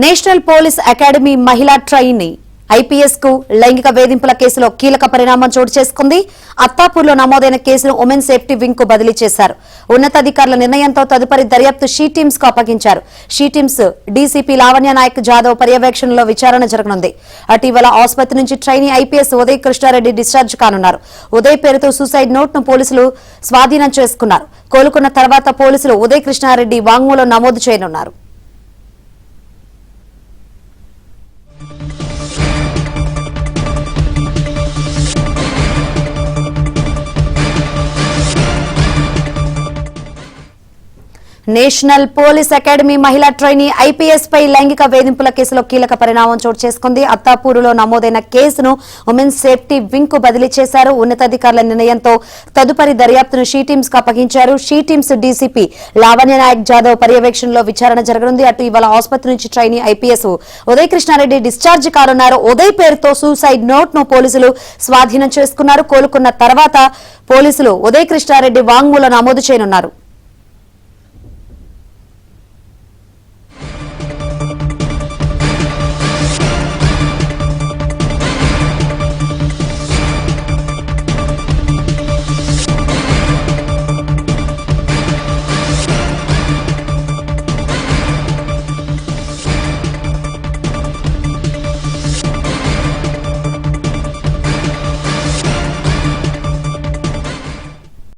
National police academy మహిళా trainee IPS కు లైంగిక వేధింపుల కేసులో కీలక పరిణామం చోటు చేసుకుంది. అత్తాపూర్లో నమోదైన కేసును ఉమెన్ సేఫ్టీ వింగ్ కు బదిలీ చేశారు. ఉన్నతాధికారుల నిర్ణయంతో తదుపరి దర్యాప్తు షీ టీమ్స్ కు అప్పగించారు. She teams DCP Lavanya Naik Jadhav పర్యవేక్షణలో విచారణ జరగనుంది. అటీవల ఆసుపత్రి నుంచి trainee IPS Uday Krishna Reddy discharge కానున్నారు. ఉదయ్ పేరుతో సూసైడ్ నోట్ ను పోలీసులు స్వాధీనం చేసుకున్నారు. కోలుకున్న తర్వాత పోలీసులు ఉదయ్ కృష్ణారెడ్డి వాంగ్మూలం నమోదు చేయనున్నారు. నేషనల్ పోలీస్ అకాడమీ మహిళా ట్రైనీ ఐపీఎస్ పై లైంగిక వేధింపుల కేసులో కీలక పరిణామం చోటు చేసుకుంది. అత్తాపూరులో నమోదైన కేసును ఉమెన్ సేఫ్టీ వింగ్ కు బదిలీ చేశారు. ఉన్నతాధికారుల నిర్ణయంతో తదుపరి దర్యాప్తును షీ టీమ్స్ కు అప్పగించారు. She teams DCP Lavanya Naik Jadhav పర్యవేక్షణలో విచారణ జరగనుంది. అటు ఇవాళ ఆసుపత్రి నుంచి trainee IPS Uday Krishna Reddy discharge కానున్నారు. ఉదయ్ పేరుతో సూసైడ్ నోట్ ను పోలీసులు స్వాధీనం చేసుకున్నారు. కోలుకున్న తర్వాత పోలీసులు ఉదయ్ కృష్ణారెడ్డి వాంగ్మూలం నమోదు చేయనున్నారు.